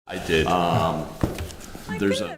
I did. There's a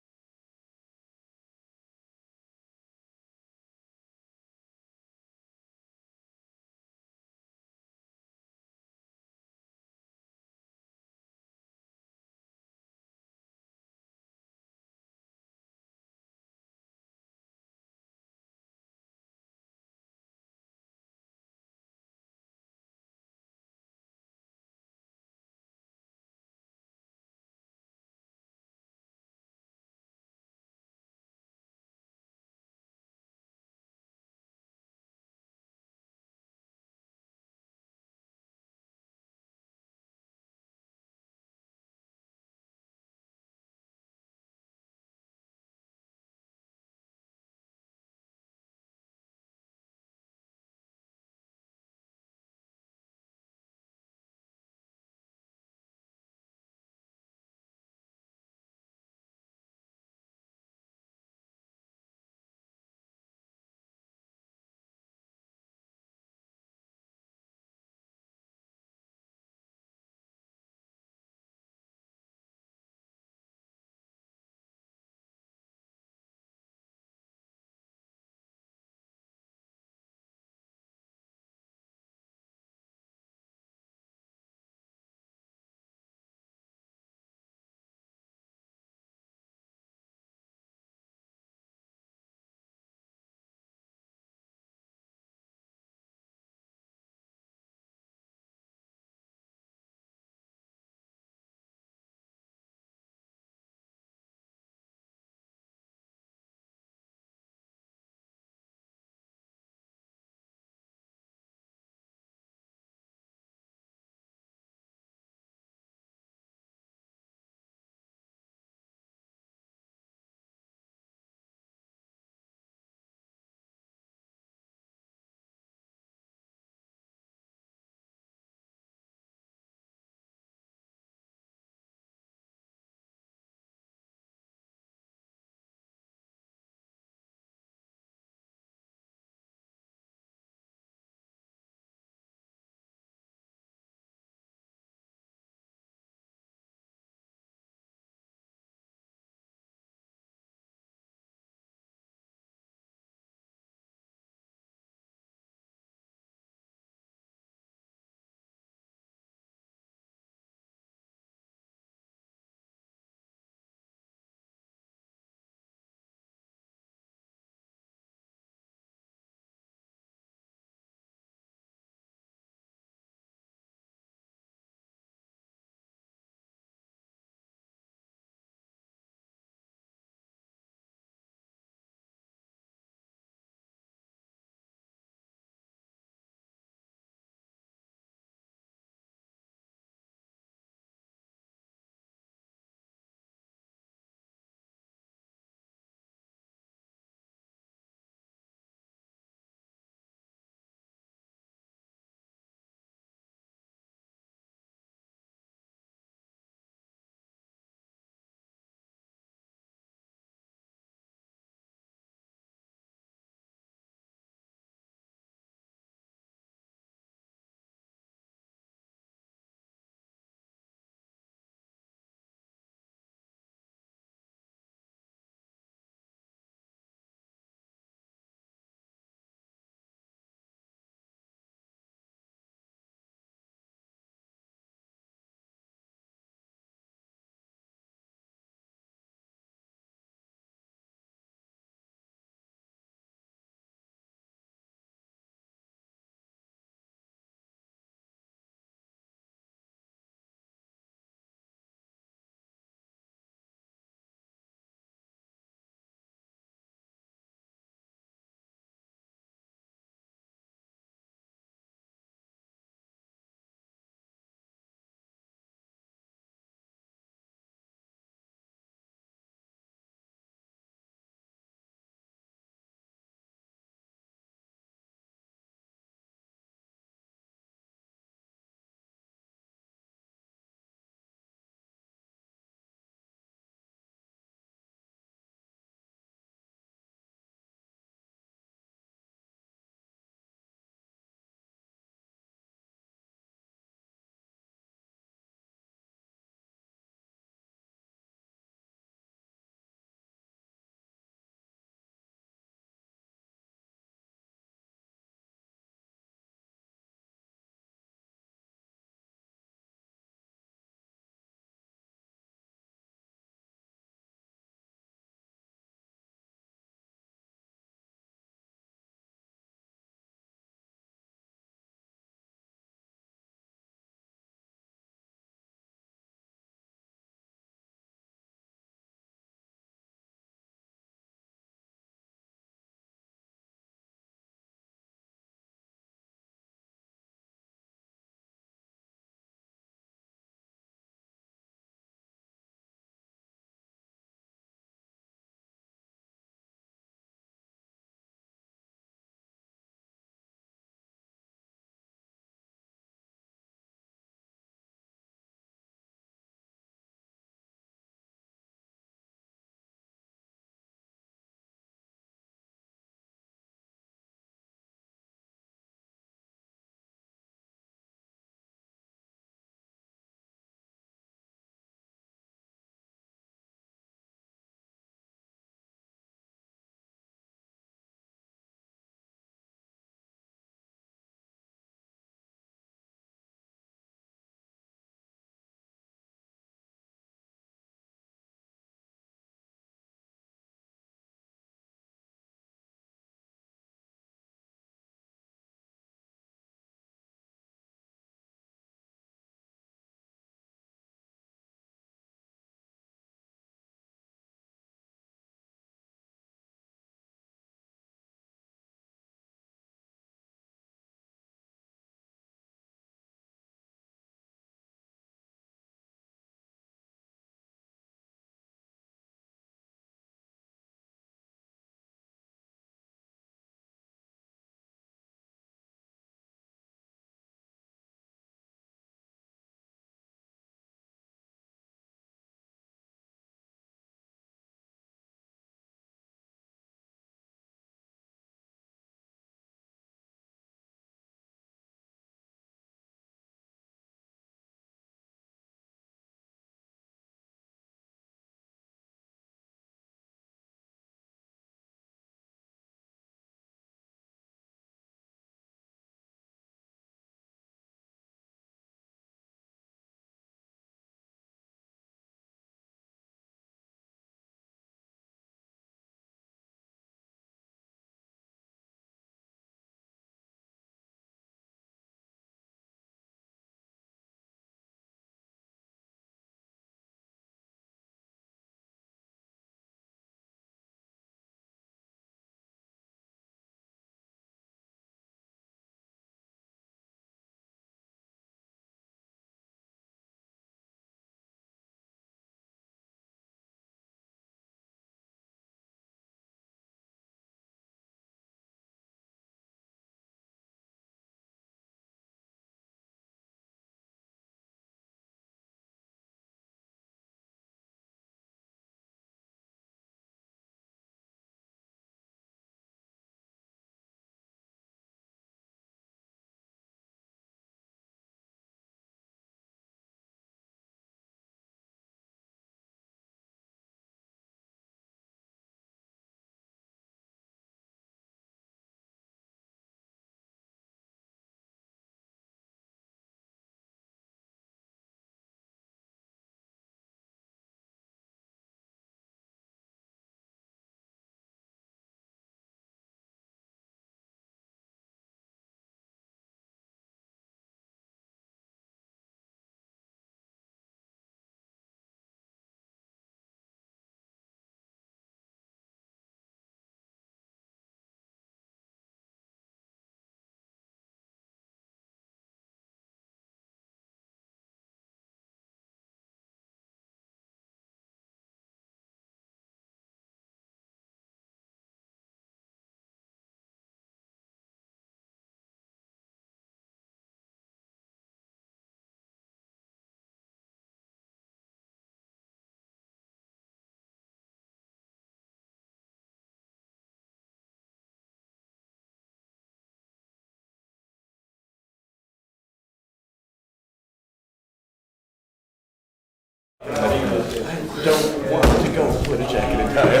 don't want to go put a jacket and tie.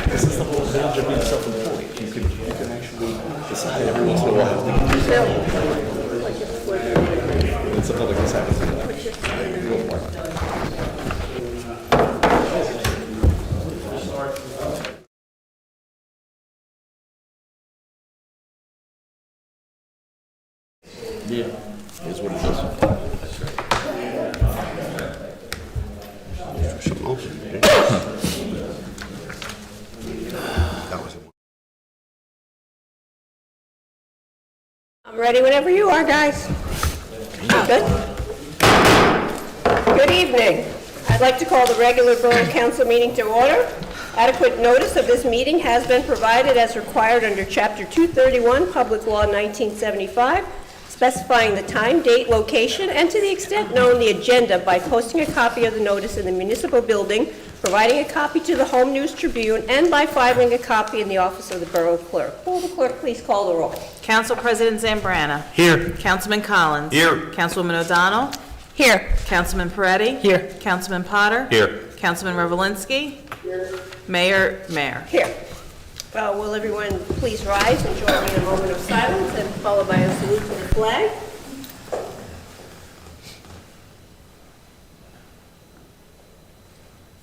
This is the whole advantage of being self-employed. You can actually decide every once in a while. When something like this happens. Go for it. Yeah, it's what it is. Something else. That was it. I'm ready whenever you are, guys. Good? Good evening. I'd like to call the regular Borough Council meeting to order. Adequate notice of this meeting has been provided as required under Chapter 231, Public Law 1975, specifying the time, date, location, and to the extent known, the agenda by posting a copy of the notice in the municipal building, providing a copy to the Home News Tribune, and by filing a copy in the office of the Borough Clerk. Will the clerk please call the roll? Council President Zambrana. Here. Councilman Collins. Here. Councilwoman O'Donnell. Here. Councilman Peretti. Here. Councilman Potter. Here. Councilman Revelinsky. Here. Mayor. Here. Will everyone please rise and join me in a moment of silence and followed by a salute to the flag.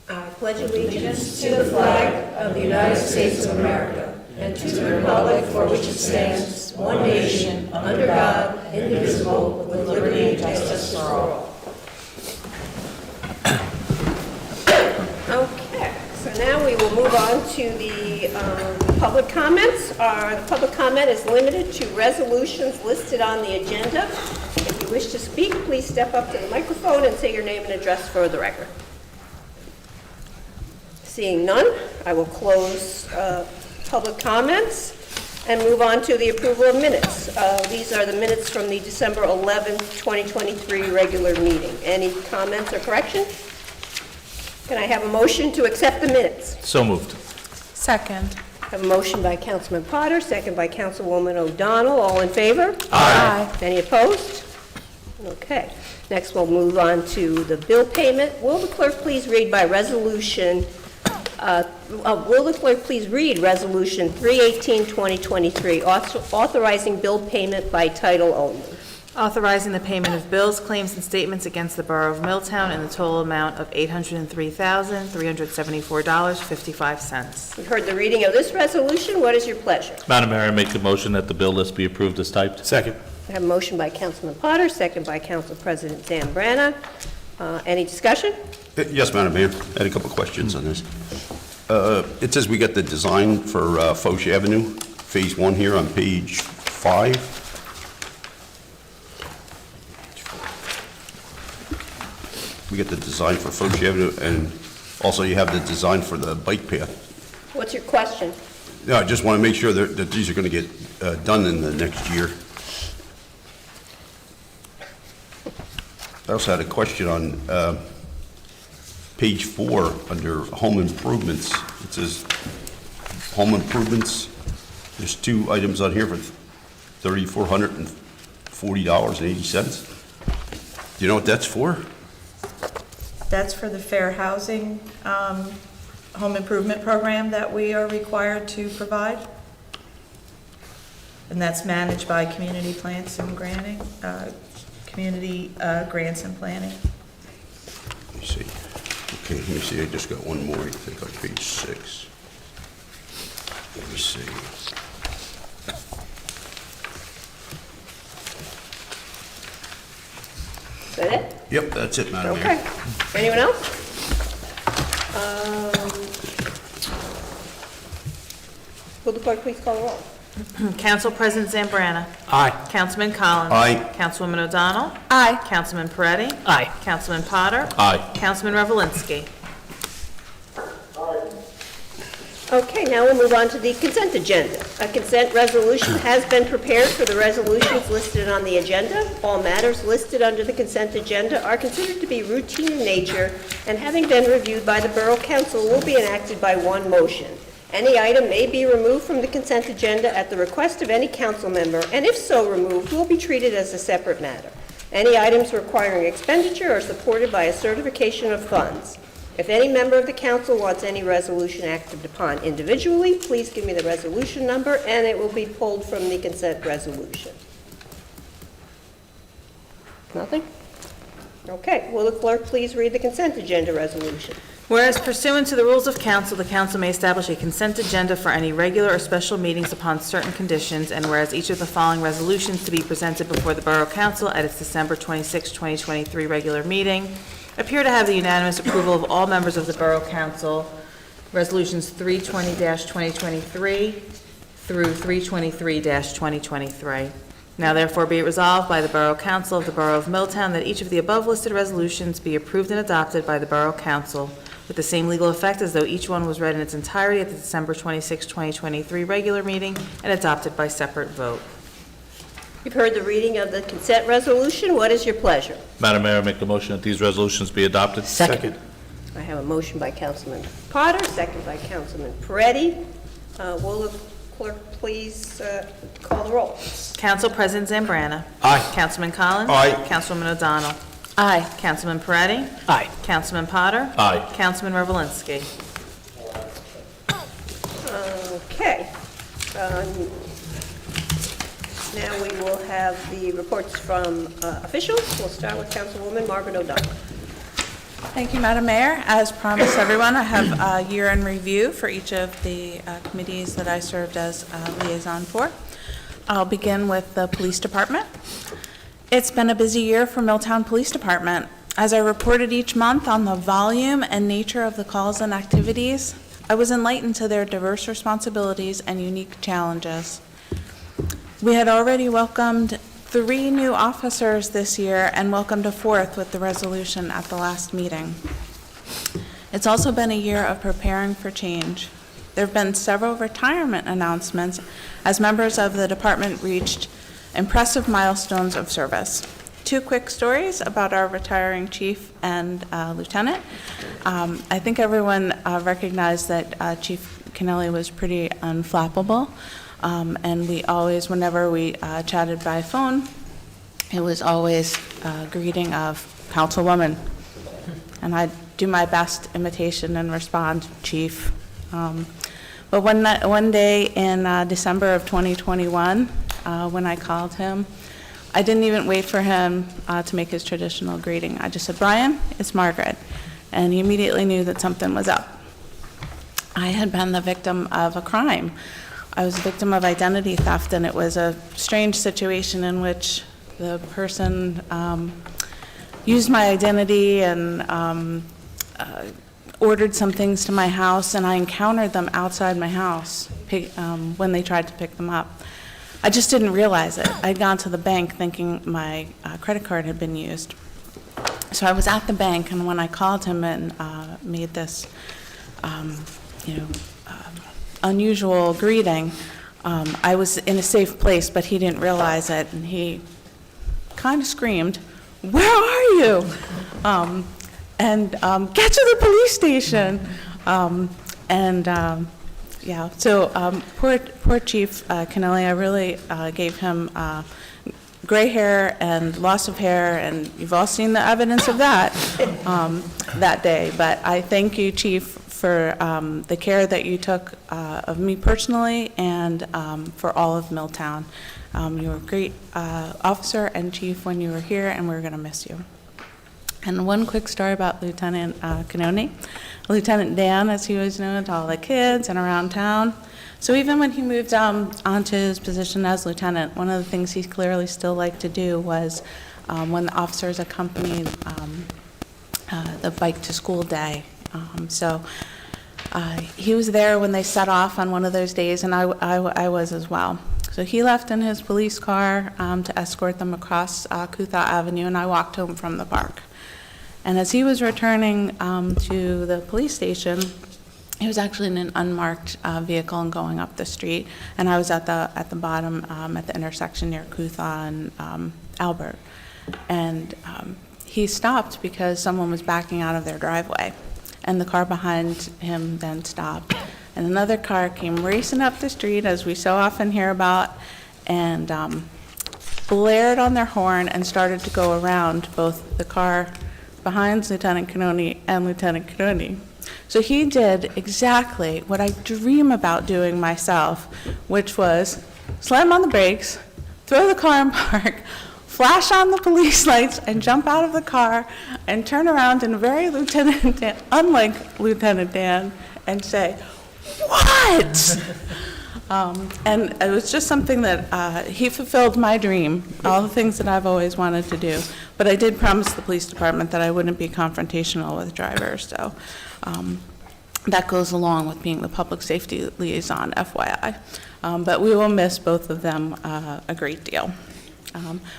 I pledge allegiance to the flag of the United States of America and to the republic for which it stands, one nation, under God, indivisible, with liberty and justice for all. Okay, so now we will move on to the public comments. The public comment is limited to resolutions listed on the agenda. If you wish to speak, please step up to the microphone and say your name and address for the record. Seeing none, I will close public comments and move on to the approval of minutes. These are the minutes from the December 11th, 2023 regular meeting. Any comments or corrections? Can I have a motion to accept the minutes? So moved. Second. I have a motion by Councilman Potter, second by Councilwoman O'Donnell. All in favor? Aye. Any opposed? Okay. Next, we'll move on to the bill payment. Will the clerk please read by resolution? Will the clerk please read Resolution 318-2023, authorizing bill payment by title only? Authorizing the payment of bills, claims, and statements against the Borough of Milltown in the total amount of $803,374.55. You've heard the reading of this resolution. What is your pleasure? Madam Mayor, I make the motion that the bill list be approved as typed. Second. I have a motion by Councilman Potter, second by Council President Zambrana. Any discussion? Yes, Madam Mayor. I had a couple questions on this. It says we got the design for Foch Avenue, Phase 1 here on page 5. We get the design for Foch Avenue, and also you have the design for the bike path. What's your question? No, I just want to make sure that these are going to get done in the next year. I also had a question on page 4 under home improvements. It says home improvements. There's 2 items on here for $3,440.80. Do you know what that's for? That's for the Fair Housing Home Improvement Program that we are required to provide. And that's managed by Community Plants and Granting, Community Grants and Planning. Let me see. Okay, let me see. I just got one more, I think, on page 6. Let me see. Is that it? Yep, that's it, Madam Mayor. Okay. Anyone else? Will the clerk please call the roll? Council President Zambrana. Aye. Councilman Collins. Aye. Councilwoman O'Donnell. Aye. Councilman Peretti. Aye. Councilman Potter. Aye. Councilman Revelinsky. Okay, now we'll move on to the consent agenda. A consent resolution has been prepared for the resolutions listed on the agenda. All matters listed under the consent agenda are considered to be routine in nature, and having been reviewed by the Borough Council, will be enacted by one motion. Any item may be removed from the consent agenda at the request of any council member, and if so removed, will be treated as a separate matter. Any items requiring expenditure are supported by a certification of funds. If any member of the council wants any resolution acted upon individually, please give me the resolution number, and it will be pulled from the consent resolution. Nothing? Okay, will the clerk please read the consent agenda resolution? Whereas pursuant to the rules of council, the council may establish a consent agenda for any regular or special meetings upon certain conditions, and whereas each of the following resolutions to be presented before the Borough Council at its December 26, 2023 regular meeting appear to have the unanimous approval of all members of the Borough Council, Resolutions 320-2023 through 323-2023. Now therefore be it resolved by the Borough Council of the Borough of Milltown that each of the above listed resolutions be approved and adopted by the Borough Council with the same legal effect as though each one was read in its entirety at the December 26, 2023 regular meeting and adopted by separate vote. You've heard the reading of the consent resolution. What is your pleasure? Madam Mayor, I make a motion that these resolutions be adopted. Second. I have a motion by Councilman Potter, second by Councilman Peretti. Will the clerk please call the roll? Council President Zambrana. Aye. Councilman Collins. Aye. Councilwoman O'Donnell. Aye. Councilman Peretti. Aye. Councilman Potter. Aye. Councilman Revelinsky. Okay. Now we will have the reports from officials. We'll start with Councilwoman Margaret O'Donnell. Thank you, Madam Mayor. As promised, everyone, I have a year-end review for each of the committees that I served as liaison for. I'll begin with the Police Department. It's been a busy year for Milltown Police Department. As I reported each month on the volume and nature of the calls and activities, I was enlightened to their diverse responsibilities and unique challenges. We had already welcomed 3 new officers this year and welcomed a 4th with the resolution at the last meeting. It's also been a year of preparing for change. There have been several retirement announcements as members of the department reached impressive milestones of service. 2 quick stories about our retiring chief and lieutenant. I think everyone recognized that Chief Kennelly was pretty unflappable. And we always, whenever we chatted by phone, it was always a greeting of Councilwoman. And I'd do my best imitation and respond, Chief. But one day in December of 2021, when I called him, I didn't even wait for him to make his traditional greeting. I just said, Brian, it's Margaret. And he immediately knew that something was up. I had been the victim of a crime. I was a victim of identity theft, and it was a strange situation in which the person used my identity and ordered some things to my house, and I encountered them outside my house when they tried to pick them up. I just didn't realize it. I'd gone to the bank thinking my credit card had been used. So I was at the bank, and when I called him and made this, unusual greeting, I was in a safe place, but he didn't realize it, and he kind of screamed, "Where are you?" Get to the police station. Poor Chief Kennelly, I really gave him gray hair and loss of hair, and you've all seen the evidence of that that day. But I thank you, Chief, for the care that you took of me personally and for all of Milltown. You were a great officer and chief when you were here, and we're going to miss you. And one quick story about Lieutenant Canone. Lieutenant Dan, as he was known to all the kids and around town. So even when he moved onto his position as lieutenant, one of the things he clearly still liked to do was when the officers accompanied the bike to school day. He was there when they set off on one of those days, and I was as well. So he left in his police car to escort them across Coutha Avenue, and I walked home from the park. And as he was returning to the police station, he was actually in an unmarked vehicle and going up the street, and I was at the bottom at the intersection near Coutha and Albert. And he stopped because someone was backing out of their driveway, and the car behind him then stopped. And another car came racing up the street, as we so often hear about, and blared on their horn and started to go around both the car behind Lieutenant Cannoni and Lieutenant Cannoni. So he did exactly what I dream about doing myself, which was slam on the brakes, throw the car in park, flash on the police lights, and jump out of the car and turn around in very unlike Lieutenant Dan, and say, "What?" And it was just something that he fulfilled my dream, all the things that I've always wanted to do. But I did promise the police department that I wouldn't be confrontational with drivers, so that goes along with being the public safety liaison, FYI. But we will miss both of them a great deal.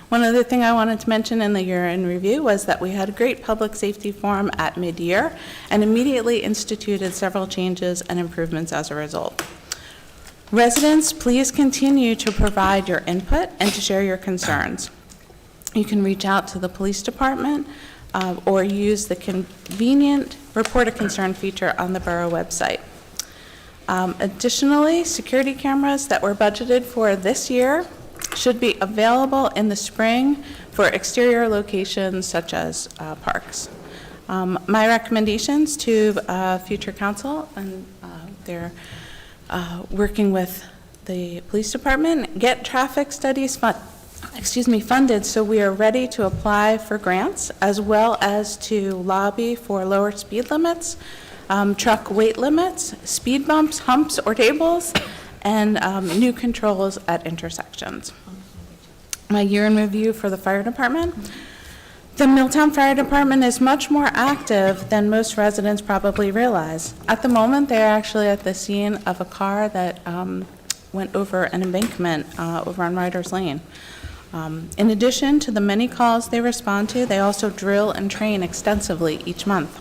One other thing I wanted to mention in the year-end review was that we had a great public safety forum at mid-year and immediately instituted several changes and improvements as a result. Residents, please continue to provide your input and to share your concerns. You can reach out to the police department or use the convenient report a concern feature on the Borough website. Additionally, security cameras that were budgeted for this year should be available in the spring for exterior locations such as parks. My recommendations to future council, and they're working with the police department, get traffic studies funded so we are ready to apply for grants, as well as to lobby for lower speed limits, truck weight limits, speed bumps, humps, or tables, and new controls at intersections. My year in review for the fire department. The Milltown Fire Department is much more active than most residents probably realize. At the moment, they're actually at the scene of a car that went over an embankment over on Riders Lane. In addition to the many calls they respond to, they also drill and train extensively each month.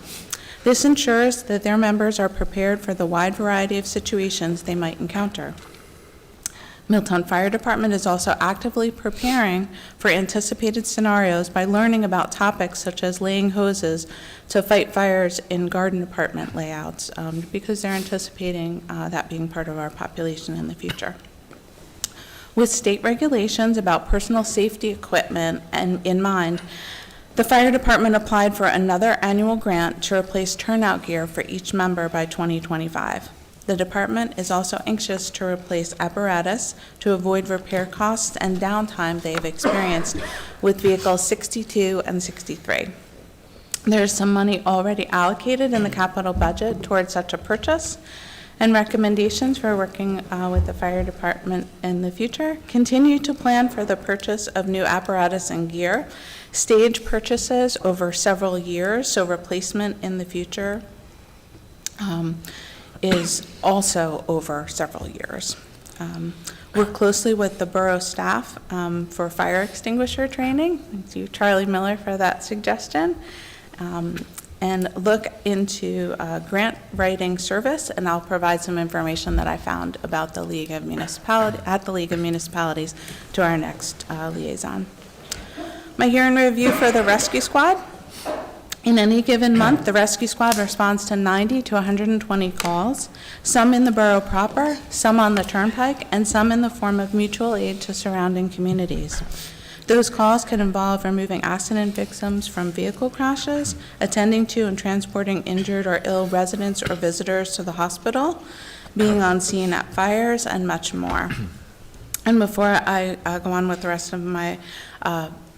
This ensures that their members are prepared for the wide variety of situations they might encounter. Milltown Fire Department is also actively preparing for anticipated scenarios by learning about topics such as laying hoses to fight fires in garden apartment layouts, because they're anticipating that being part of our population in the future. With state regulations about personal safety equipment in mind, the fire department applied for another annual grant to replace turnout gear for each member by 2025. The department is also anxious to replace apparatus to avoid repair costs and downtime they have experienced with vehicles 62 and 63. There's some money already allocated in the capital budget towards such a purchase, and recommendations for working with the fire department in the future. Continue to plan for the purchase of new apparatus and gear, stage purchases over several years, so replacement in the future is also over several years. Work closely with the borough staff for fire extinguisher training. Thank you, Charlie Miller, for that suggestion. And look into grant writing service, and I'll provide some information that I found about the League of Municipalities to our next liaison. My year in review for the rescue squad. In any given month, the rescue squad responds to 90 to 120 calls, some in the borough proper, some on the turnpike, and some in the form of mutual aid to surrounding communities. Those calls can involve removing accident victims from vehicle crashes, attending to and transporting injured or ill residents or visitors to the hospital, being on scene at fires, and much more. And before I go on with the rest of my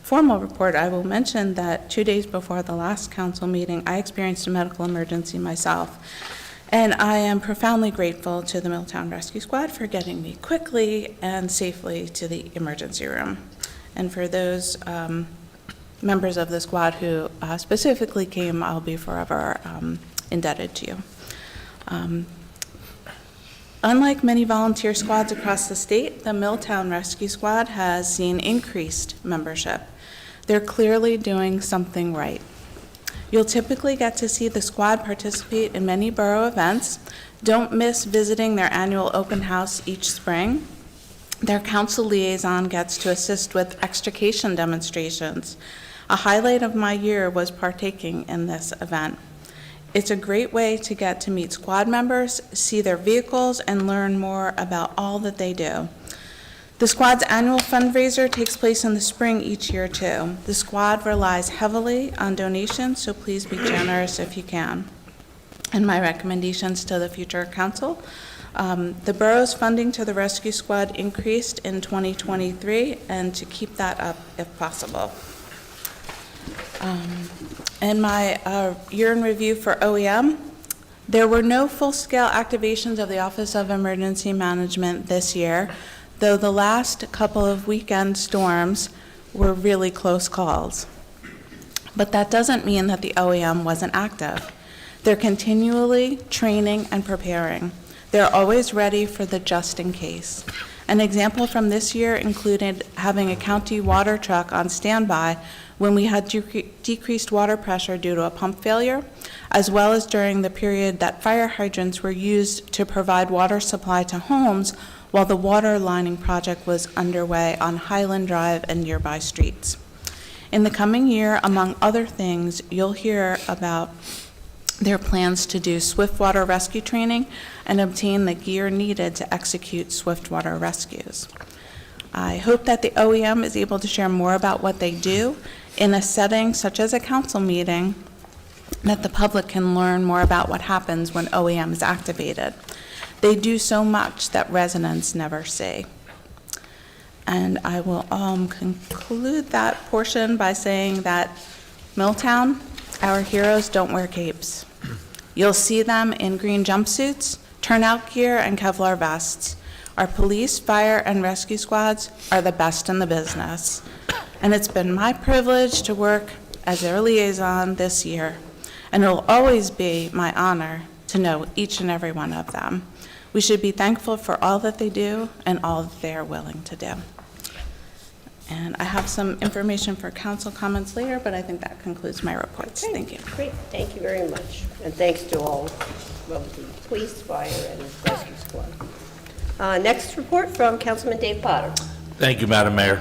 formal report, I will mention that 2 days before the last council meeting, I experienced a medical emergency myself. And I am profoundly grateful to the Milltown Rescue Squad for getting me quickly and safely to the emergency room. And for those members of the squad who specifically came, I'll be forever indebted to you. Unlike many volunteer squads across the state, the Milltown Rescue Squad has seen increased membership. They're clearly doing something right. You'll typically get to see the squad participate in many borough events. Don't miss visiting their annual open house each spring. Their council liaison gets to assist with extrication demonstrations. A highlight of my year was partaking in this event. It's a great way to get to meet squad members, see their vehicles, and learn more about all that they do. The squad's annual fundraiser takes place in the spring each year, too. The squad relies heavily on donations, so please be generous if you can. And my recommendations to the future council: the borough's funding to the rescue squad increased in 2023, and to keep that up if possible. In my year in review for OEM, there were no full-scale activations of the Office of Emergency Management this year, though the last couple of weekend storms were really close calls. But that doesn't mean that the OEM wasn't active. They're continually training and preparing. They're always ready for the just in case. An example from this year included having a county water truck on standby when we had decreased water pressure due to a pump failure, as well as during the period that fire hydrants were used to provide water supply to homes while the water lining project was underway on Highland Drive and nearby streets. In the coming year, among other things, you'll hear about their plans to do swiftwater rescue training and obtain the gear needed to execute swiftwater rescues. I hope that the OEM is able to share more about what they do in a setting such as a council meeting, that the public can learn more about what happens when OEM is activated. They do so much that residents never see. And I will conclude that portion by saying that Milltown, our heroes don't wear capes. You'll see them in green jumpsuits, turnout gear, and Kevlar vests. Our police, fire, and rescue squads are the best in the business. And it's been my privilege to work as their liaison this year. And it'll always be my honor to know each and every one of them. We should be thankful for all that they do and all that they are willing to do. And I have some information for council comments later, but I think that concludes my reports. Okay, Thank you. Great, thank you very much. And thanks to all of the police, fire, and rescue squad. Next report from Councilman Dave Potter. Thank you, Madam Mayor.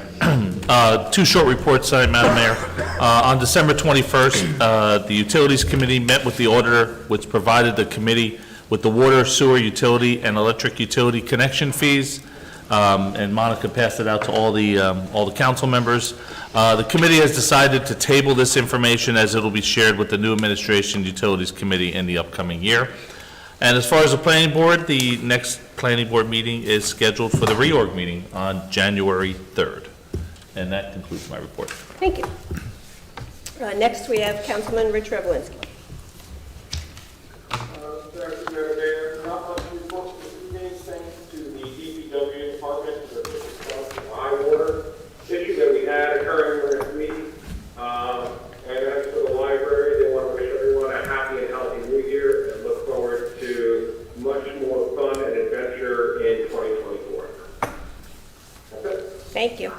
Two short reports tonight, Madam Mayor. On December 21st, the Utilities Committee met with the auditor, which provided the committee with the water, sewer, utility, and electric utility connection fees. And Monica passed it out to all the council members. The committee has decided to table this information as it will be shared with the new administration utilities committee in the upcoming year. And as far as the planning board, the next planning board meeting is scheduled for the reorg meeting on January 3rd. And that concludes my report. Thank you. Next, we have Councilman Rich Revelinsky. Thank you, Madam Mayor. Not much to report this evening, thanks to the DPW department for the response to high water issue that we had occurring last week. And as for the library, they want to wish everyone a happy and healthy new year and look forward to much more fun and adventure in 2024. That's it. Thank you.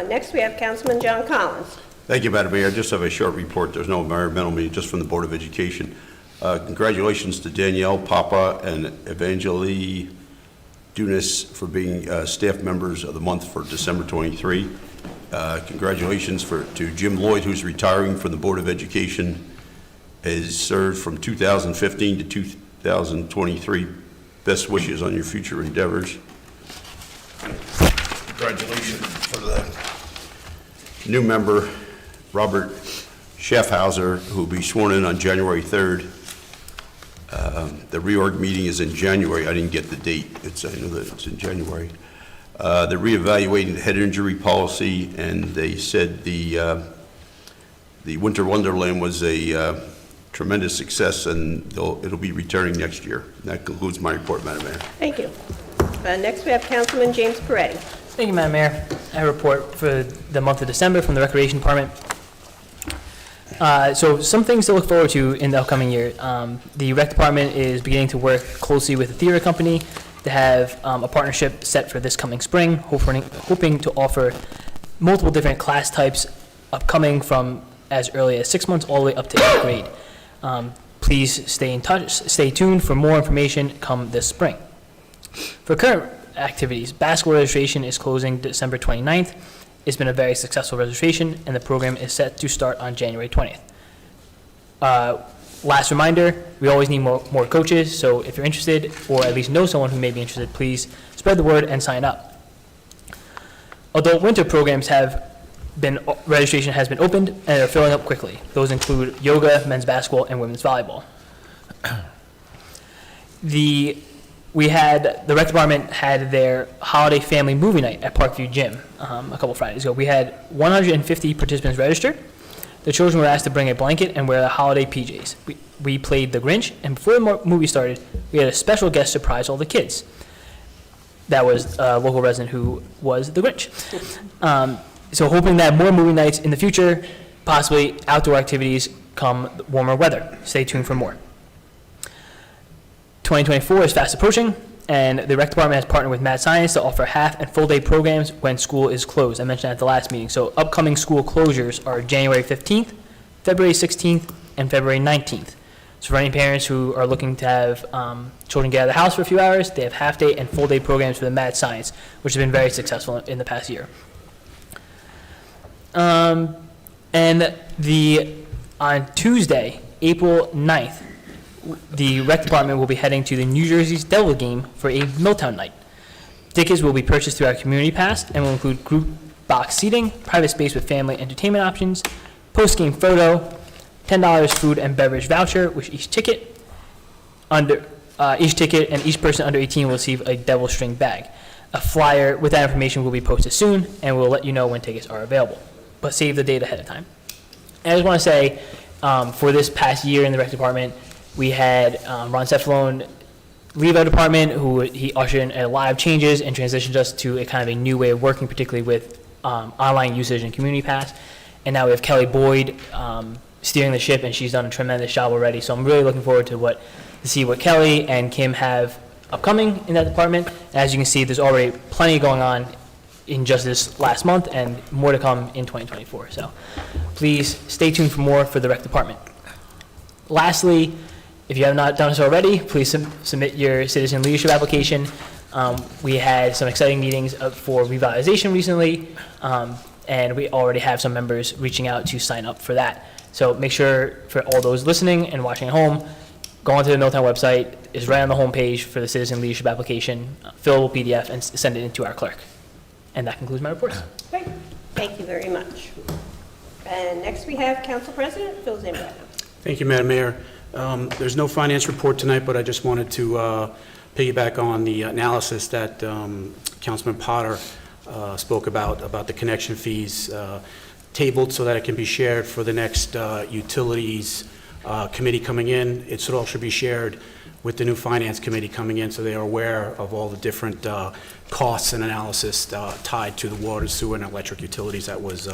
Next, we have Councilman John Collins. Thank you, Madam Mayor. I just have a short report. There's no environmental meeting, just from the Board of Education. Congratulations to Danielle Papa and Evangeline Dunas for being staff members of the month for December 23. Congratulations to Jim Lloyd, who's retiring from the Board of Education, has served from 2015 to 2023. Best wishes on your future endeavors. Congratulations for the new member, Robert Schaffhauser, who will be sworn in on January 3rd. The reorg meeting is in January. I didn't get the date. I know that it's in January. They're reevaluating the head injury policy, and they said the Winter Wonderland was a tremendous success, and it'll be returning next year. That concludes my report, Madam Mayor. Thank you. Next, we have Councilman James Peretti. Thank you, Madam Mayor. I report for the month of December from the Recreation Department. So some things to look forward to in the upcoming year. The Rec Department is beginning to work closely with the theater company to have a partnership set for this coming spring, hoping to offer multiple different class types upcoming from as early as 6 months all the way up to 8th grade. Please stay in touch, stay tuned for more information come this spring. For current activities, basketball registration is closing December 29th. It's been a very successful registration, and the program is set to start on January 20th. Last reminder, we always need more coaches, so if you're interested, or at least know someone who may be interested, please spread the word and sign up. Adult winter programs registration has been opened and are filling up quickly. Those include yoga, men's basketball, and women's volleyball. The rec department had their holiday family movie night at Parkview Gym a couple Fridays ago. We had 150 participants registered. The children were asked to bring a blanket and wear the holiday PJs. We played The Grinch, and before the movie started, we had a special guest surprise all the kids. That was a local resident who was The Grinch. So hoping that more movie nights in the future, possibly outdoor activities come warmer weather. Stay tuned for more. 2024 is fast approaching, and the rec department has partnered with Mad Science to offer half and full day programs when school is closed. I mentioned that at the last meeting. So upcoming school closures are January 15th, February 16th, and February 19th. So for any parents who are looking to have children get out of the house for a few hours, they have half day and full day programs for the Mad Science, which has been very successful in the past year. And on Tuesday, April 9th, the rec department will be heading to the New Jersey's Devil game for a Milltown night. Tickets will be purchased through our community pass and will include group box seating, private space with family entertainment options, post-game photo, $10 food and beverage voucher with each ticket. And each person under 18 will receive a Devil string bag. A flyer with that information will be posted soon, and we'll let you know when tickets are available. But save the date ahead of time. And I just want to say, for this past year in the rec department, we had Ron Cephalone leave our department, he ushered in a lot of changes and transitioned us to a kind of a new way of working, particularly with online usage and community pass. And now we have Kelly Boyd steering the ship, and she's done a tremendous job already. So I'm really looking forward to see what Kelly and Kim have upcoming in that department. And as you can see, there's already plenty going on in just this last month and more to come in 2024. So please stay tuned for more for the rec department. Lastly, if you have not done so already, please submit your citizen leadership application. We had some exciting meetings for revitalization recently, and we already have some members reaching out to sign up for that. So make sure, for all those listening and watching at home, go onto the Milltown website. It's right on the homepage for the citizen leadership application, fillable PDF, and send it into our clerk. And that concludes my report. Great. Thank you very much. And next we have Council President Phil Zambrano. Thank you, Madam Mayor. There's no finance report tonight, but I just wanted to piggyback on the analysis that Councilman Potter spoke about the connection fees tabled so that it can be shared for the next utilities committee coming in. It all should be shared with the new finance committee coming in, so they are aware of all the different costs and analysis tied to the water, sewer, and electric utilities that was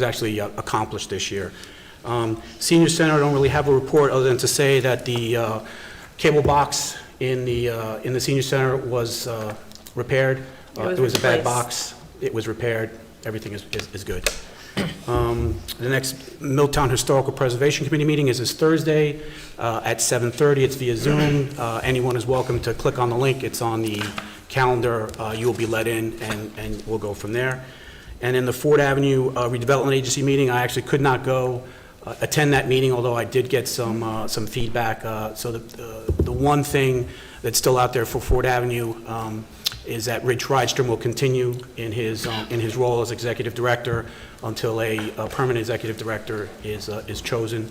actually accomplished this year. Senior Center, I don't really have a report other than to say that the cable box in the Senior Center was repaired. It was a bad box. It was repaired. Everything is good. The next Milltown Historical Preservation Committee meeting is this Thursday at 7:30. It's via Zoom. Anyone is welcome to click on the link. It's on the calendar. You will be let in, and we'll go from there. And in the Ford Avenue Redevelopment Agency meeting, I actually could not go attend that meeting, although I did get some feedback. So the one thing that's still out there for Ford Avenue is that Rich Rydstrom will continue in his role as executive director until a permanent executive director is chosen.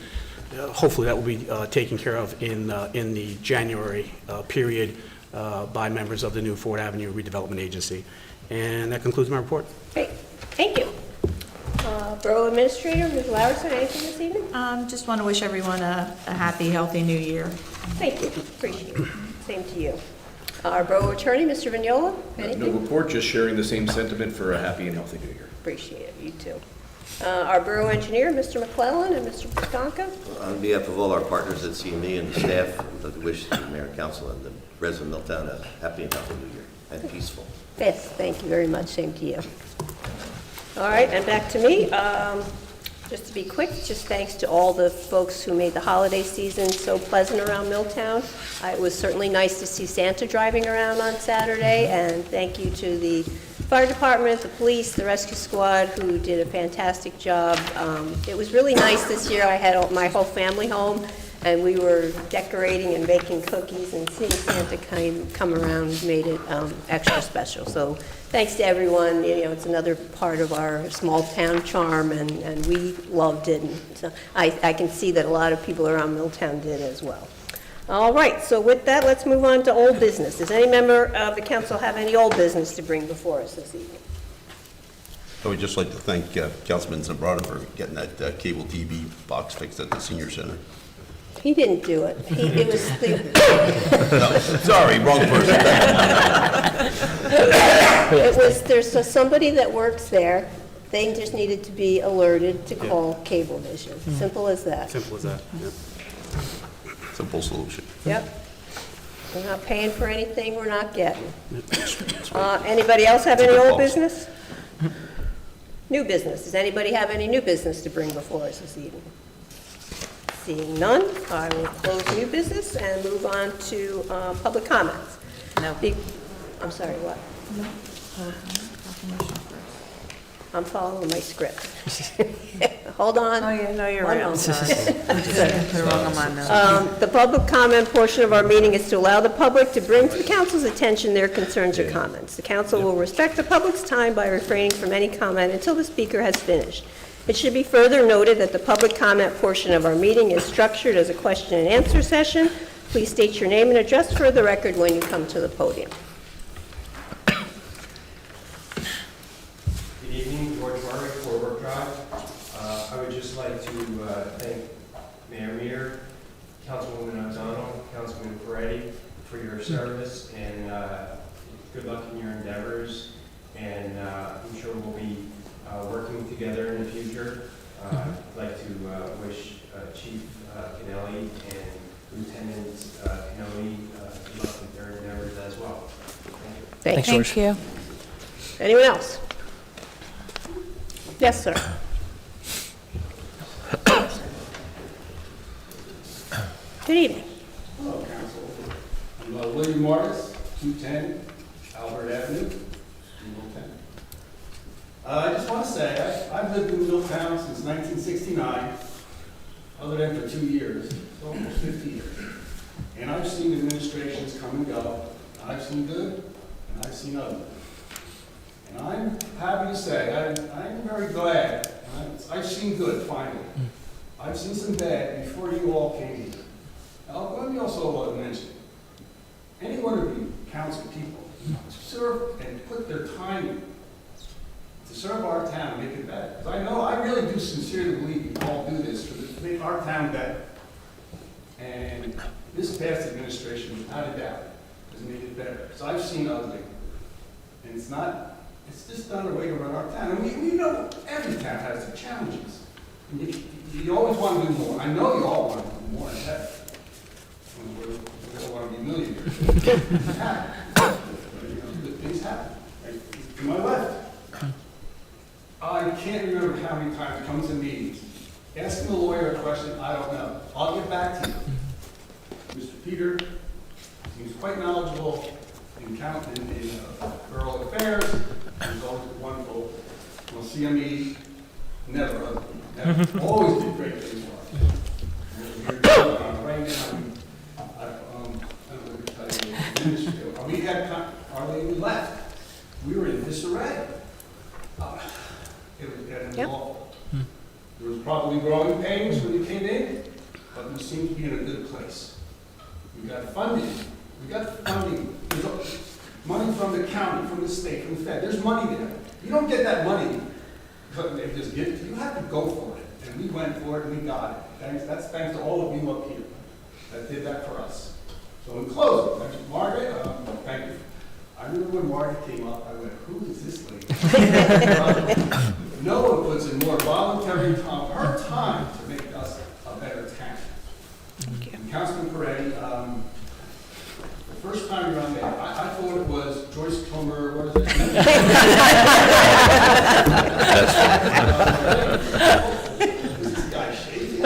Hopefully that will be taken care of in the January period by members of the new Ford Avenue Redevelopment Agency. And that concludes my report. Great, thank you. Borough Administrator, Ms. Larison, anything this evening? Just want to wish everyone a happy, healthy new year. Thank you, appreciate it. Same to you. Our Borough Attorney, Mr. Vignola, No anything? report, just sharing the same sentiment for a happy and healthy new year. Appreciate it, you too. Our Borough Engineer, Mr. McClellan and Mr. Pistonka. On behalf of all our partners at CME and the staff, I'd like to wish the Mayor, Council, and the residents of Milltown a happy and healthy new year, and peaceful. Yes, thank you very much, same to you. All right, and back to me. Just to be quick, just thanks to all the folks who made the holiday season so pleasant around Milltown. It was certainly nice to see Santa driving around on Saturday, and thank you to the fire department, the police, the rescue squad, who did a fantastic job. It was really nice this year. I had my whole family home, and we were decorating and baking cookies, and seeing Santa come around made it extra special. So thanks to everyone. You know, it's another part of our small town charm, and we loved it. And so I can see that a lot of people around Milltown did as well. All right, so with that, let's move on to old business. Does any member of the council have any old business to bring before us this evening? I would just like to thank Councilman Zambrana for getting that cable TV box fixed at the senior center. He didn't do it. It was the... No, sorry, wrong person. It was, there's somebody that works there. They just needed to be alerted to call Cablevision. Simple as that. Simple as that, yeah. Simple solution. Yep. We're not paying for anything we're not getting. Anybody else have any old business? New business. Does anybody have any new business to bring before us this evening? Seeing none, I will close new business and move on to public comments. No. I'm sorry, what? I'm following my script. Hold on. Oh, yeah, no, you're One right, I'm moment. sorry. They're wrong on mine now. The public comment portion of our meeting is to allow the public to bring to the council's attention their concerns or comments. The council will respect the public's time by refraining from any comment until the speaker has finished. It should be further noted that the public comment portion of our meeting is structured as a question and answer session. Please state your name and address for the record when you come to the podium. Good evening, George Margaret, Fort Drive. I would just like to thank Mayor Meter, Councilwoman O'Donnell, Councilman Peretti for your service, and good luck in your endeavors. And I'm sure we'll be working together in the future. I'd like to wish Chief Kennelly and Lieutenant Canoni good luck with their endeavors as well. Thank you. Thank you. Thanks, Thank you. Anyone else? Yes, sir. Good evening. Hello, Council. I'm William Morris, 210 Albert Avenue, Middletown. I just want to say, I've lived in Middletown since 1969, other than for 2 years, so almost 50 years. And I've seen administrations come and go. I've seen good, and I've seen ugly. And I'm happy to say, I'm very glad. I've seen good, finally. I've seen some bad before you all came here. Now, let me also mention, any one of you council people serve and put their time in to serve our town and make it better. Because I really do sincerely believe you all do this to make our town better. And this past administration, without a doubt, has made it better. Because I've seen ugly. And it's just not a way to run our town. And we know every town has their challenges. And you always want to do more. I know you all want to do more and better. We don't want to be millionaires. Things happen. Good things happen. Right? To my left, I can't remember how many times it comes to meetings. Asking the lawyer a question, I don't know. I'll get back to you. Mr. Peter seems quite knowledgeable in borough affairs. He's always wonderful. Well, CME, never ugly. Never. Always did great things for us. Right now, I don't know what to tell you. We left. We were in disarray. It was getting awful. There was probably growing pains when you came in, but we seem to be in a good place. We got funding. There's money from the county, from the state, from the Fed. There's money there. You don't get that money because they just give it to you. You have to go for it. And we went for it and we got it. That's thanks to all of you up here that did that for us. So in closing, thank you, Margaret. Thank you. I remember when Margaret came up, I went, who is this lady? No one puts in more voluntary time, her time, to make us a better town. Thank you. And Councilman Peretti, the first time you're on there, I thought it was Joyce Comer, what is it? This guy shaking.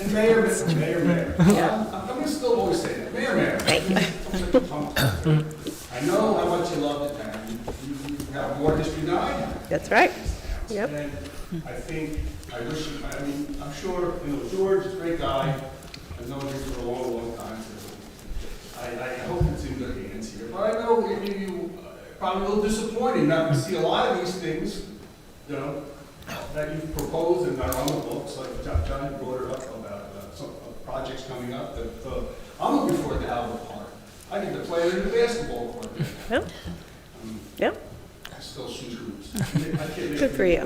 And Mayor. I'm going to still always say that. Mayor. Thank you. love the town. You have more history than I have. That's right. Yep. And I think, I'm sure, George is a great guy. I've known him for a long, long time. So I hope it's in good hands here. But I know you probably a little disappointed not to see a lot of these things, that you've proposed and are on the books, like John brought it up about some projects coming up that I'm looking forward to Albert Park. I get to play in the basketball court. Yep. Yep. I still shoot hoops. I can't make Good for you.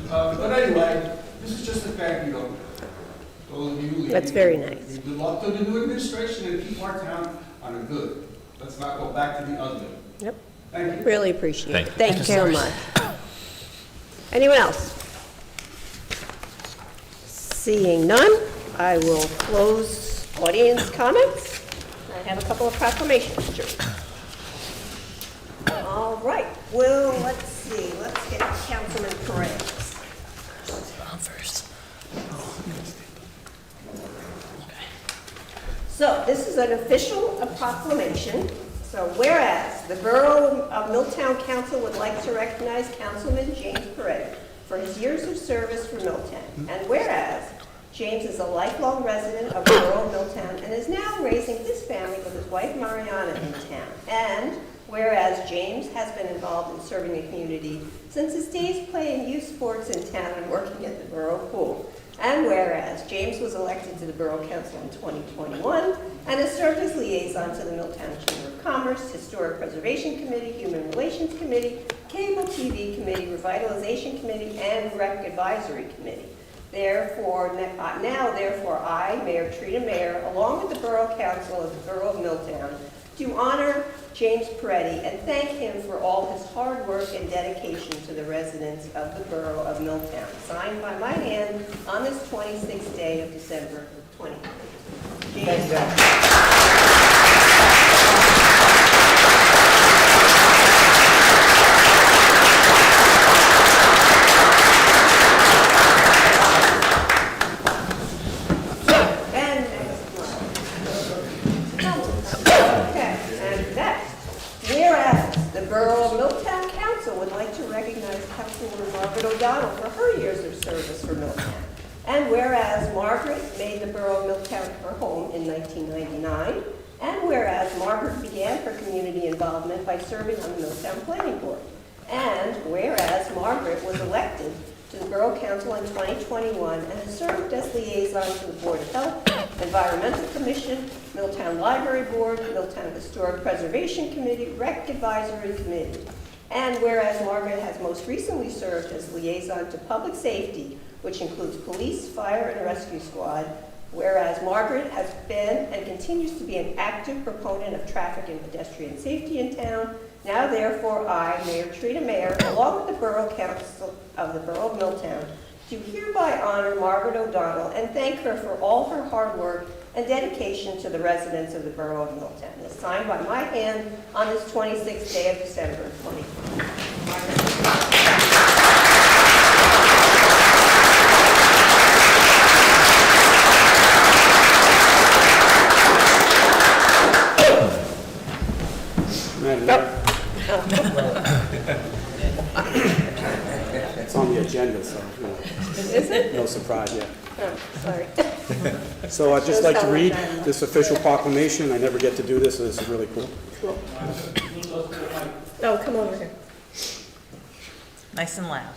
But anyway, this is just a thank you, those of you. That's very nice. Good luck to the new administration and keep our town on a good. Let's not go back to the ugly. Yep. Thank you. Really appreciate it. Thank you. Thank you so much. Anyone else? Seeing none, I will close audience comments. I have a couple of proclamations to read. All right, well, let's see, let's get Councilman Perez. I'm first. So this is an official proclamation. So whereas the Borough of Milltown Council would like to recognize Councilman James Peretti for his years of service for Milltown. And whereas James is a lifelong resident of the Borough of Milltown and is now raising his family with his wife Mariana in town. And whereas James has been involved in serving the community since his days playing youth sports in town and working at the Borough Pool. And whereas James was elected to the Borough Council in 2021 and has served as liaison to the Milltown Chamber of Commerce, Historic Preservation Committee, Human Relations Committee, Cable TV Committee, Revitalization Committee, and Rec Advisory Committee. Therefore, I, Mayor Trina Mayer, along with the Borough Council of the Borough of Milltown, do honor James Peretti and thank him for all his hard work and dedication to the residents of the Borough of Milltown. Signed by my hand on this 26th day of December 2020. James. For her years of service for Milltown. And whereas Margaret made the Borough of Milltown her home in 1999, and whereas Margaret began her community involvement by serving on the Milltown Planning Board, and whereas Margaret was elected to the Borough Council in 2021 and has served as liaison to the Board of Health, Environmental Commission, Milltown Library Board, Milltown Historic Preservation Committee, Rec Advisory Committee. And whereas Margaret has most recently served as liaison to public safety, which includes police, fire, and rescue squad, whereas Margaret has been and continues to be an active proponent of traffic and pedestrian safety in town, now therefore I, Mayor Trina Mayer, along with the Borough Council of the Borough of Milltown, do hereby honor Margaret O'Donnell and thank her for all her hard work and dedication to the residents of the Borough of Milltown. It's signed by my hand on this 26th day of December 2020. It's on the agenda, so, Is it? no surprise yet. Oh, sorry. So I'd just like to read this official proclamation. I never get to do this, so this is really cool. Cool. Oh, come over here. Nice and loud.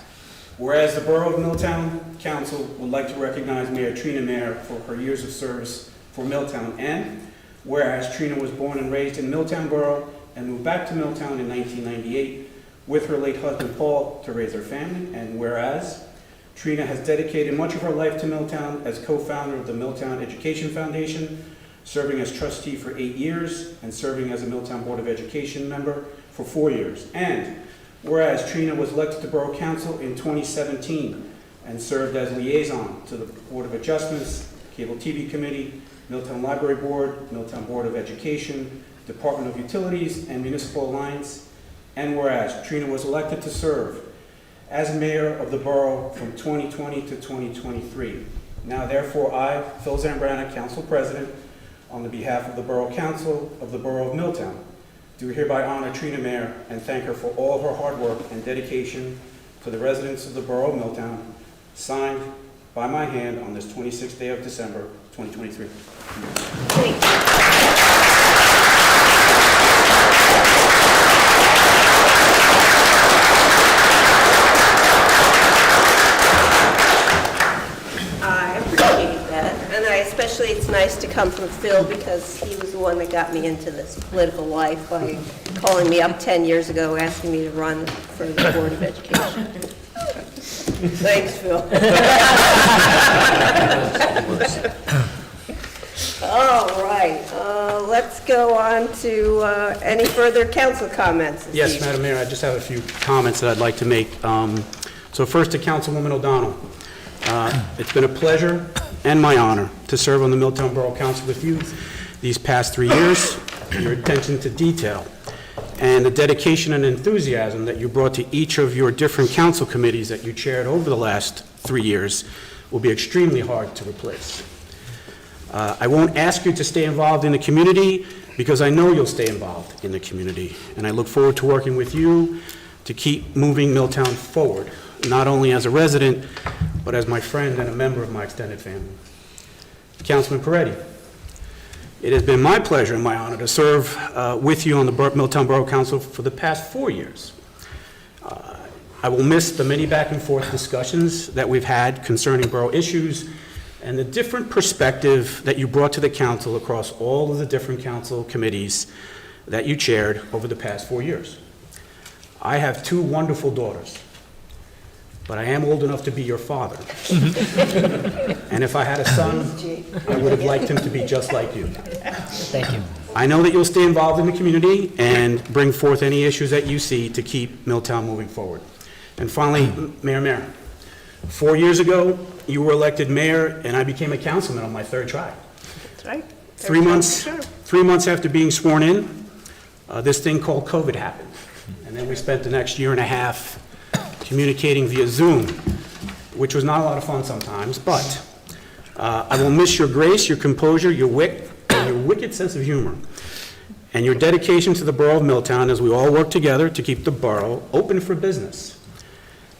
Whereas the Borough of Milltown Council would like to recognize Mayor Trina Mayer for her years of service for Milltown, and whereas Trina was born and raised in Milltown Borough and moved back to Milltown in 1998 with her late husband Paul to raise her family, and whereas Trina has dedicated much of her life to Milltown as co-founder of the Milltown Education Foundation, serving as trustee for 8 years and serving as a Milltown Board of Education member for 4 years. And whereas Trina was elected to Borough Council in 2017 and served as liaison to the Board of Adjustments, Cable TV Committee, Milltown Library Board, Milltown Board of Education, Department of Utilities, and Municipal Alliance. And whereas Trina was elected to serve as mayor of the borough from 2020 to 2023. Now therefore I, Phil Zambrana, Council President, on the behalf of the Borough Council of the Borough of Milltown, do hereby honor Trina Mayer and thank her for all her hard work and dedication to the residents of the Borough of Milltown, signed by my hand on this 26th day of December, 2023. I appreciate that, and especially it's nice to come from Phil because he was the one that got me into this political life by calling me up 10 years ago, asking me to run for the Board of Education. Thanks, Phil. All right, let's go on to any further council comments. Yes, Madam Mayor, I just have a few comments that I'd like to make. So first to Councilwoman O'Donnell. It's been a pleasure and my honor to serve on the Milltown Borough Council with you these past 3 years. Your attention to detail and the dedication and enthusiasm that you brought to each of your different council committees that you chaired over the last 3 years will be extremely hard to replace. I won't ask you to stay involved in the community because I know you'll stay involved in the community, and I look forward to working with you to keep moving Milltown forward, not only as a resident, but as my friend and a member of my extended family. Councilman Peretti, it has been my pleasure and my honor to serve with you on the Milltown Borough Council for the past 4 years. I will miss the many back and forth discussions that we've had concerning borough issues and the different perspective that you brought to the council across all of the different council committees that you chaired over the past 4 years. I have 2 wonderful daughters, but I am old enough to be your father. And if I had a son, I would have liked him to be just like you. Thank you. I know that you'll stay involved in the community and bring forth any issues that you see to keep Milltown moving forward. And finally, Mayor, 4 years ago, you were elected mayor, and I became a councilman on my 3rd try. That's right. 3 months, 3 months after being sworn in, this thing called COVID happened. And then we spent the next year and a half communicating via Zoom, which was not a lot of fun sometimes, but I will miss your grace, your composure, your wit, and your wicked sense of humor, and your dedication to the Borough of Milltown as we all work together to keep the borough open for business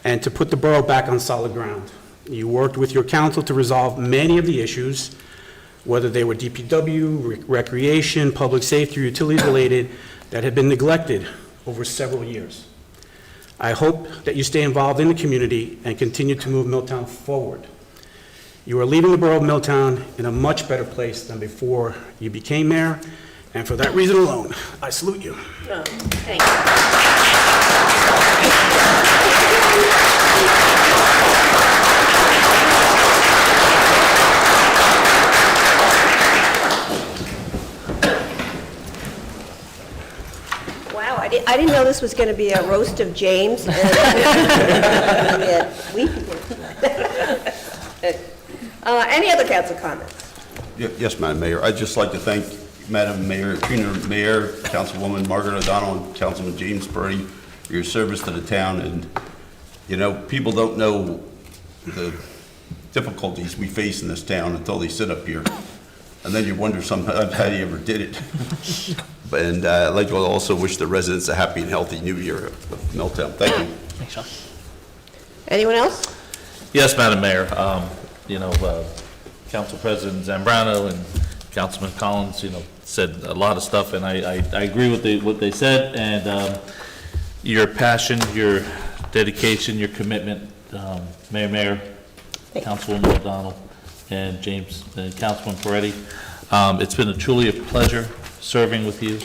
and to put the borough back on solid ground. You worked with your council to resolve many of the issues, whether they were DPW, recreation, public safety, or utilities related, that had been neglected over several years. I hope that you stay involved in the community and continue to move Milltown forward. You are leaving the Borough of Milltown in a much better place than before you became mayor, and for that reason alone, I salute you. Oh, thank you. Wow, I didn't know this was going to be a roast of James. Any other council comments? Yes, Madam Mayor. I'd just like to thank Madam Mayor, Trina Mayor, Councilwoman Margaret O'Donnell, and Councilman James Peretti for your service to the town. And, you know, people don't know the difficulties we face in this town until they sit up here. And then you wonder sometimes how you ever did it. And I'd like to also wish the residents a happy and healthy new year of Milltown. Thank you. Thanks, Sean. Anyone else? Yes, Madam Mayor. Council President Zambrano and Councilman Collins, said a lot of stuff, and I agree with what they said, and your passion, your dedication, your commitment, Mayor, Councilwoman O'Donnell, and James, and Councilman Peretti. It's been truly a pleasure serving with you,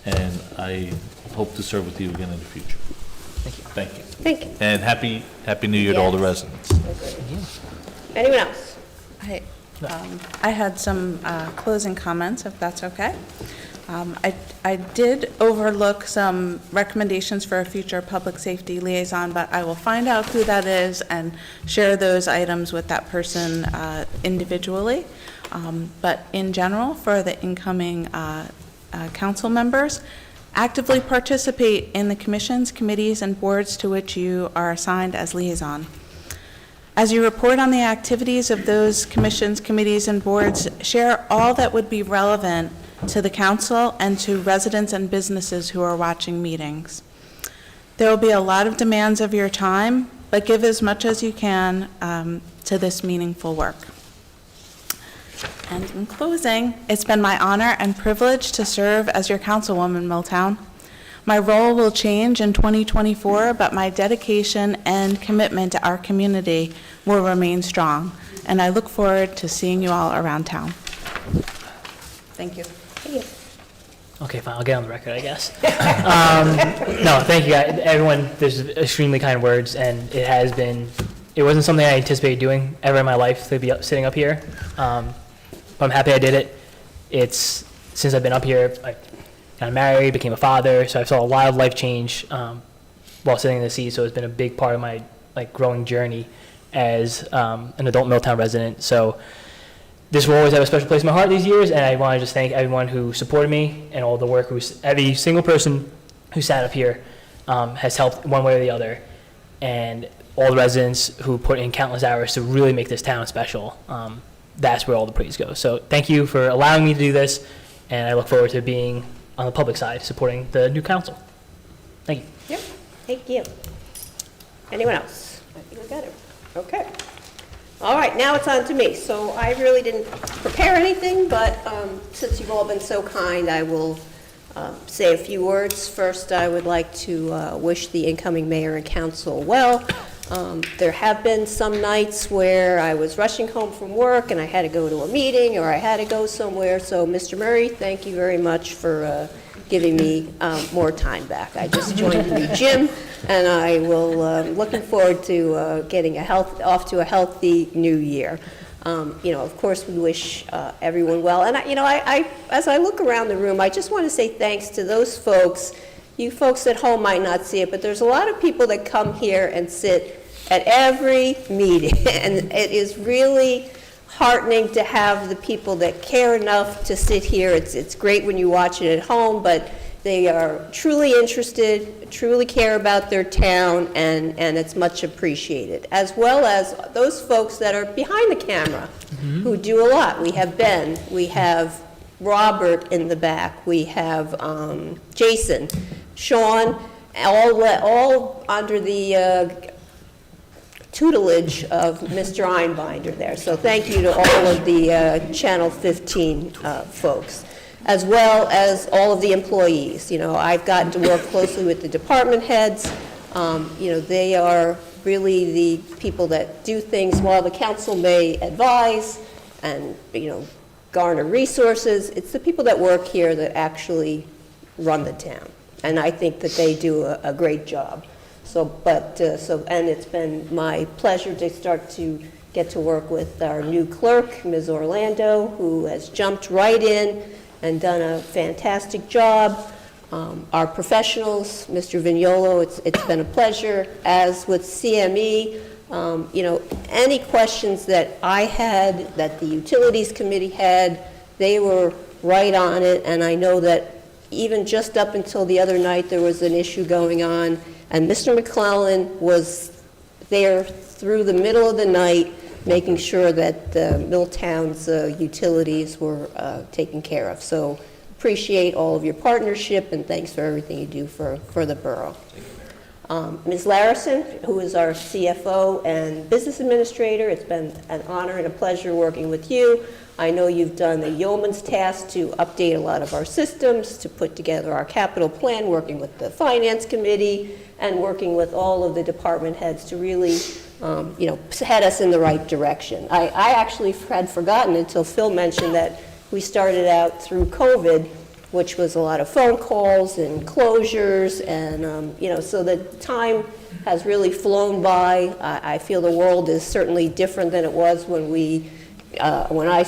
and I hope to serve with you again in the future. Thank you. Thank you. Thank you. And happy New Year to all the residents. Anyone else? I had some closing comments, if that's okay. I did overlook some recommendations for a future public safety liaison, but I will find out who that is and share those items with that person individually. But in general, for the incoming council members, actively participate in the commissions, committees, and boards to which you are assigned as liaison. As you report on the activities of those commissions, committees, and boards, share all that would be relevant to the council, and to residents and businesses who are watching meetings. There will be a lot of demands of your time, but give as much as you can to this meaningful work. And in closing, it's been my honor and privilege to serve as your councilwoman, Milltown. My role will change in 2024, but my dedication and commitment to our community will remain strong, and I look forward to seeing you all around town. Thank you. Okay, fine, I'll get on the record, I guess. No, thank you, guys. Everyone. There's extremely kind words, and it wasn't something I anticipated doing ever in my life to be sitting up here. But I'm happy I did it. Since I've been up here, I got married, became a father, so I saw a lot of life change while sitting in the seat, so it's been a big part of my growing journey as an adult Milltown resident. So this will always have a special place in my heart these years, and I want to just thank everyone who supported me and all the work. Every single person who sat up here has helped one way or the other, and all the residents who put in countless hours to really make this town special. That's where all the praise goes. So thank you for allowing me to do this, and I look forward to being on the public side, supporting the new council. Thank you. Yep, thank you. Anyone else? I think we got it. Okay. All right, now it's on to me. So I really didn't prepare anything, but since you've all been so kind, I will say a few words. First, I would like to wish the incoming mayor and council well. There have been some nights where I was rushing home from work and I had to go to a meeting or I had to go somewhere. So, Mr. Murray, thank you very much for giving me more time back. I just joined a new gym, and I will looking forward to getting off to a healthy new year. Of course, we wish everyone well. And I as I look around the room, I just want to say thanks to those folks. You folks at home might not see it, but there's a lot of people that come here and sit at every meeting, and it is really heartening to have the people that care enough to sit here. It's great when you watch it at home, but they are truly interested, truly care about their town, and it's much appreciated. As well as those folks that are behind the camera, who do a lot. We have Ben, we have Robert in the back, we have Jason, Sean, all under the tutelage of Mr. Einbinder there. So thank you to all of the Channel 15 folks, as well as all of the employees. I've gotten to work closely with the department heads. They are really the people that do things while the council may advise and, garner resources. It's the people that work here that actually run the town. And I think that they do a great job. And it's been my pleasure to start to get to work with our new clerk, Ms. Orlando, who has jumped right in and done a fantastic job. Our professionals, Mr. Vignolo, it's been a pleasure. As with CME, any questions that I had, that the Utilities Committee had, they were right on it, and I know that even just up until the other night, there was an issue going on, and Mr. McClellan was there through the middle of the night, making sure that Milltown's utilities were taken care of. So appreciate all of your partnership, and thanks for everything you do for the borough. Ms. Larison, who is our CFO and business administrator, it's been an honor and a pleasure working with you. I know you've done the yeoman's task to update a lot of our systems, to put together our capital plan, working with the finance committee, and working with all of the department heads to really, head us in the right direction. I actually had forgotten until Phil mentioned that we started out through COVID, which was a lot of phone calls and closures, and so the time has really flown by. I feel the world is certainly different than it was when I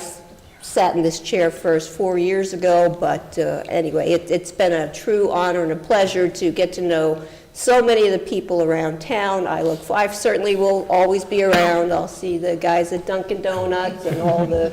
sat in this chair first 4 years ago, but anyway, it's been a true honor and a pleasure to get to know so many of the people around town. I certainly will always be around. I'll see the guys at Dunkin' Donuts and all the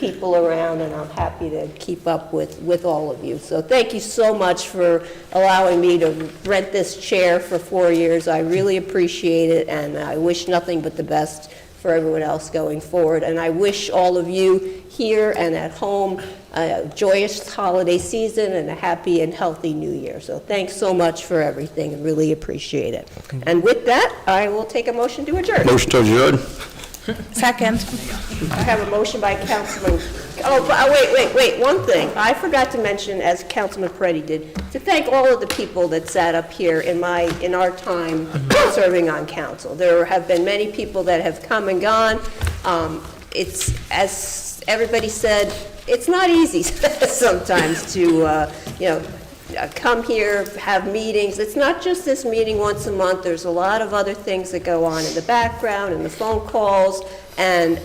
people around, and I'm happy to keep up with all of you. So thank you so much for allowing me to rent this chair for 4 years. I really appreciate it, and I wish nothing but the best for everyone else going forward. And I wish all of you here and at home a joyous holiday season and a happy and healthy new year. So thanks so much for everything, and really appreciate it. And with that, I will take a motion to adjourn. Motion to adjourn? Second. I have a motion by Councilman, wait, one thing. I forgot to mention, as Councilman Peretti did, to thank all of the people that sat up here in our time serving on council. There have been many people that have come and gone. It's, as everybody said, it's not easy sometimes to, come here, have meetings. It's not just this meeting once a month. There's a lot of other things that go on in the background and the phone calls, and,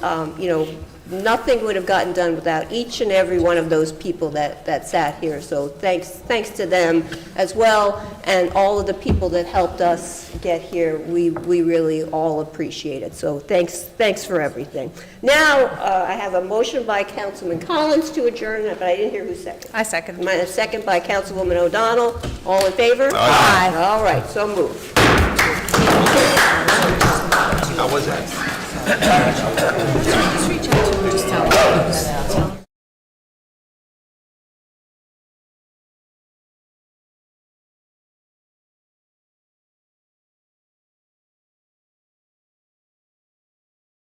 nothing would have gotten done without each and every one of those people that sat here. So thanks to them as well, and all of the people that helped us get here. We really all appreciate it. So thanks for everything. Now, I have a motion by Councilman Collins to adjourn, but I didn't hear who seconded. I second. A second by Councilwoman O'Donnell. All in favor? Aye. All right, so moved. How was that? Just reach out to him, just tell him.